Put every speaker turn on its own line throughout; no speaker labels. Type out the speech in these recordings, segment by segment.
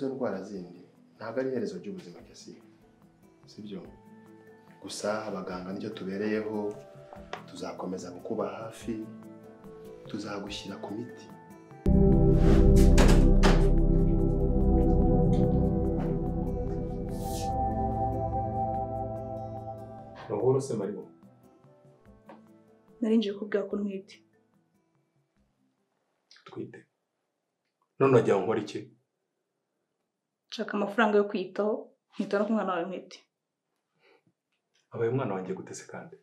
izo ndwara zindi ntabwo ari iherezo ry'ubuzima cyasi sibyo gusa abaganga nicyo tubereyeho tuzakomeza kukuba hafi tuzagushyira ku miti
Mahoro se Maribo.
Narinje kubwira ko ntwite.
Twite. None wajya nkora iki?
Nshaka amafaranga yo kwitaho, nkita no kumwana wawe ntwite.
Abaye umwana wanjye gutese kandi.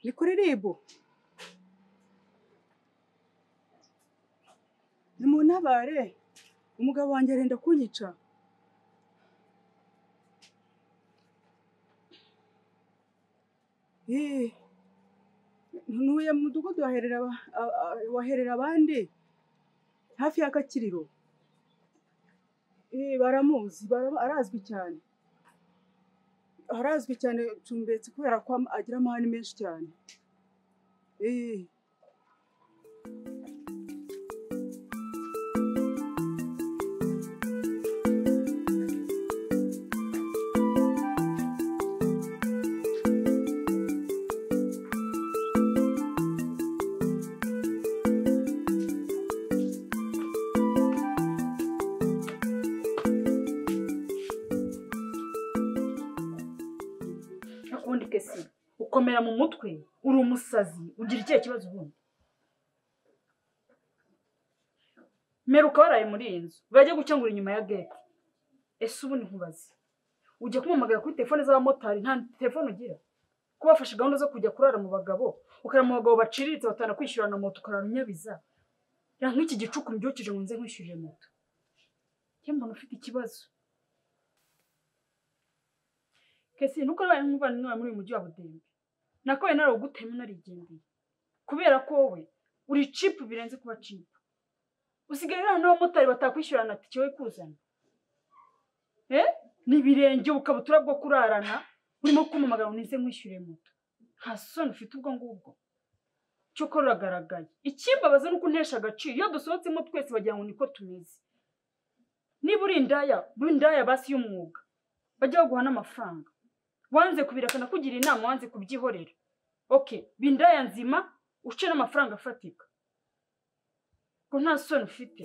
Ni kuri ribu. Ni mu ntabare. Umugabo wanjye arenda kunyica. Ntuye mu mudugudu waherera abandi hafi y'akakiriro. Baramuzi, arazwi cyane. Arazwi cyane Cumbetse kubera ko agira amahane menshi cyane. kesi ukomera mu mutwe uri umusazi ugira ikihe kibazo ubundi meruka waraye muri iyi nzu bajya gucyangura inyuma ya gate ese ubu nkubaze ujya kumamagara kuri telefone z'abamotari nta telefone ugira kubafasha gahunda zo kujya kurara mu bagabo ukara mu bagabo baciriritse batana kwishyura na moto ukarara unyabiza ya nk'iki gicuku mbyukije ngo nze nkwishyurire moto cyembona ufite ikibazo kesi nuko baye nk'umuvandimwe muri uyu mujyi wa Budembe nakoye nari ugutema narigendeye kubera ko wowe uri cheap birenze kuba cheap usigaye n'abamotari batakwishyura na tike we kuzana ni birenge ukabutura bwo kurarana urimo kumamagara ngo nize nkwishyure moto nta soni ufite ubwo ngubwo cyo ko ruragaragaye ikimbabaza nuko ntesha agaciro iyo dusohotsemo twese bagira ngo niko tumeze niba uri indaya basi y'umwuga bajya baguha n'amafaranga wanze kubirakana kugira inama wanze kubyihorera okay bindaya nzima uce n'amafaranga afatika ko nta soni ufite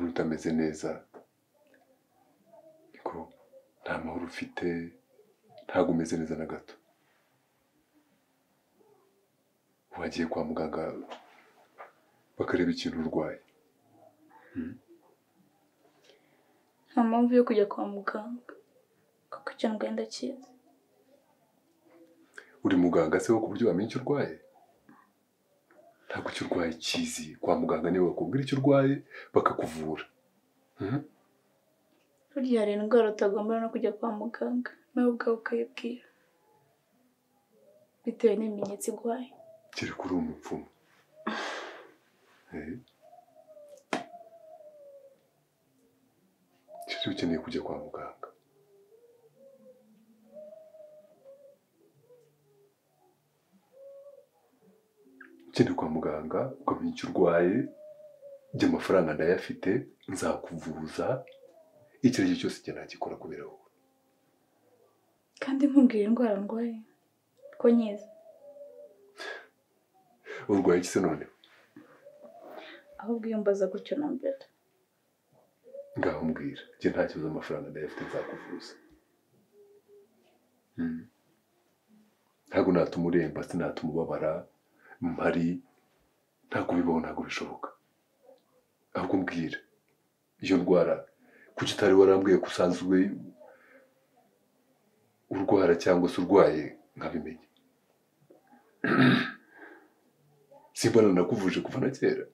utameze neza niko nta mahoro ufite ntago umeze neza na gato wagiye kwa muganga bakareba ikintu urwaye
nta mpamvu yo kujya kwa muganga kuko cyangwa ngenda kiza
uri muganga se wo ku buryo wamenya icyo urwaye ntabwo icyo urwaye kizi kwa muganga niwe bakubwira icyo urwaye bakakuvura
burya hari indwara utagomba no kujya kwa muganga nawe ubwawe ukayibwira bitewe n'ibimenyetso urwaye
kereka uri umupfumu kereka ukeneye kujya kwa muganga ukeneye kwa muganga ukamenya icyo urwaye njye amafaranga ndayafite nzakuvuza icyo ari cyo cyose njye nagikora kubera wowe
kandi nkubwira indwara ndwaye ko nyiza
urwaye iki se none
ahubwo iyo mbaza gutyo na mbere
ngaho mbwira njye nta kibazo amafaranga ndayafite nzakuvuza ntabwo natuma uremba sinatuma ubabara mpari ntabwo bibaho ntabwo bishoboka ahubwo mbwira iyo ndwara kuki utari warambwiye ko usanzwe urwara cyangwa se urwaye nkabimenya simbona nakuvuje kuva na kera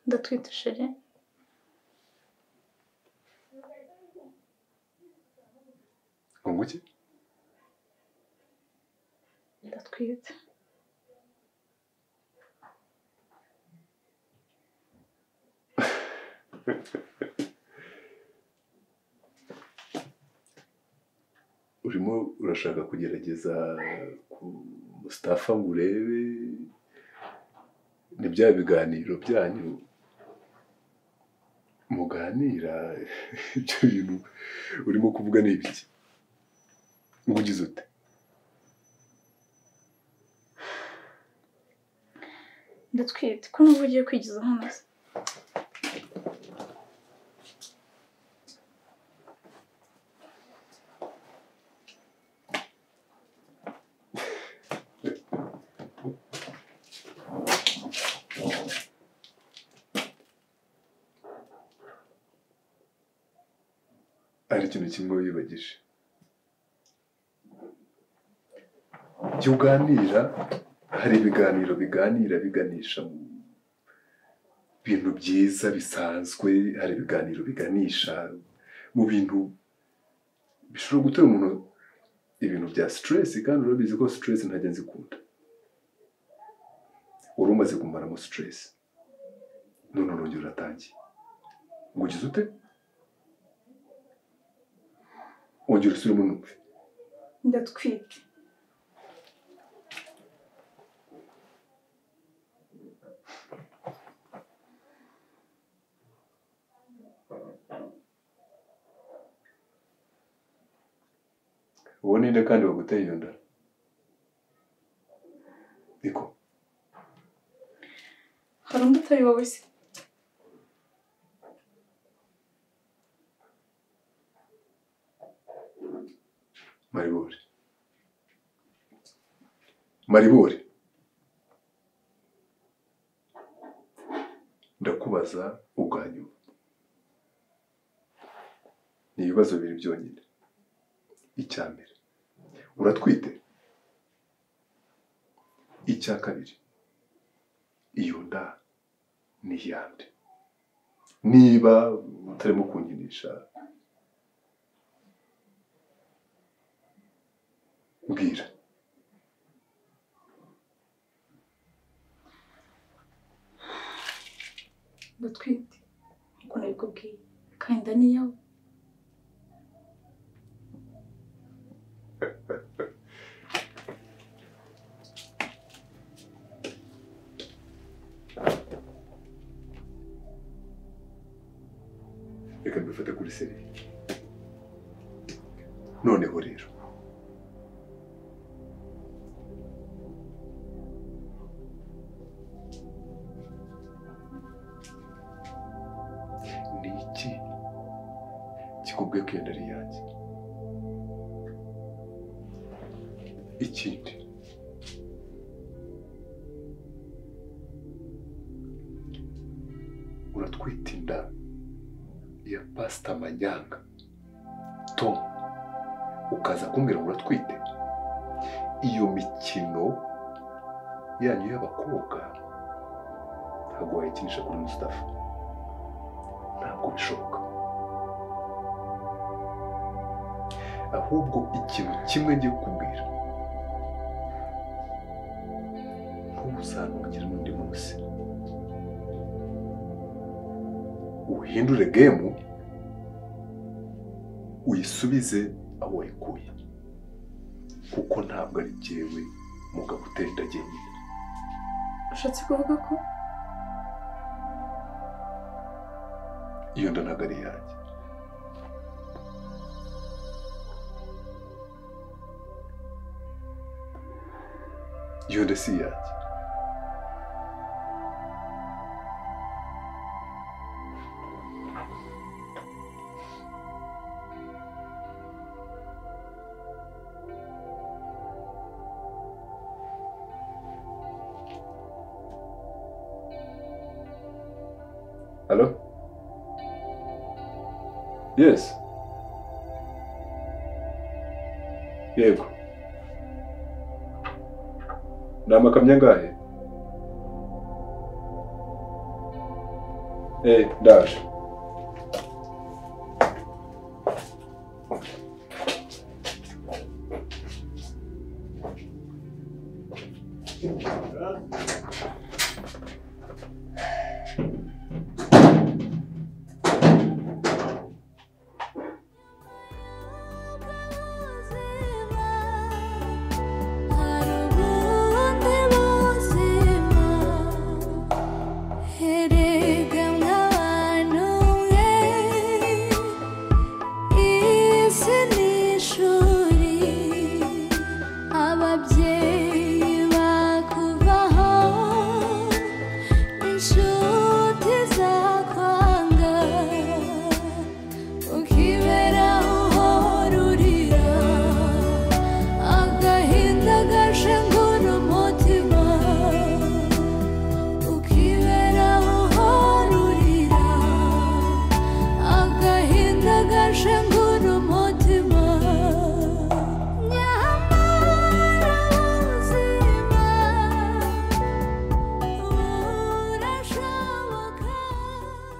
ndatwite sheri
ngo iki
ndatwite
urimo urashaka kugerageza ku MUSTAFA ngo urebe ni bya biganiro byanyu muganira ibyo bintu urimo kuvuga ni ibiki ngo ugize ute
ndatwite ko n'ubu ugiye kwigiza hano se
hari ikintu kimwe wibagije jya uganira hari ibiganiro biganisha mu bintu byiza bisanzwe hari ibiganiro biganisha mu bintu bishobora gutera umuntu ibintu bya stress kandi urabizi ko stress ntajya nzikunda uri umaze kumaramo stress none urongera uratangiye ngo ugize ute wongera usubiremo numve
ndatwite
uwo ninde kandi waguteye iyo nda? Niko
hari undi utari wowe se?
Maribori. Maribori. Ndakubaza ubwanyu. Ni ibibazo bibiri byonyine. Icya mbere, uratwite? Icya kabiri, iyo nda ni yande? Niba utarimo kunkinisha, mbwira.
Ndatwite uko nabikubwiye kandi inda ni iyawe.
Reka mbifate kuri seri. Noneho rero, ni iki kikubwiye ko iyo nda ari iyanjye? Ikindi, uratwite inda ya Pastor Manyanga Tom, ukaza kumbwira ngo uratwite? Iyo mikino yanyu y'abakobwa ntabwo wayikinisha kuri Mustafa, ntabwo bishoboka. Ahubwo ikintu kimwe ngiye kukubwira, ntuzanongere n'undi munsi uhindure game uyisubize aho wayikuye, kuko ntabwo ari jyewe mugabo utera inda jyenyine.
Ushatse kuvuga ko
iyo nda ntabwo ari iyanjye. Iyo nda si iyanjye. Hello? Yes. Yego. Ni amakamyo angahe? Ndaje.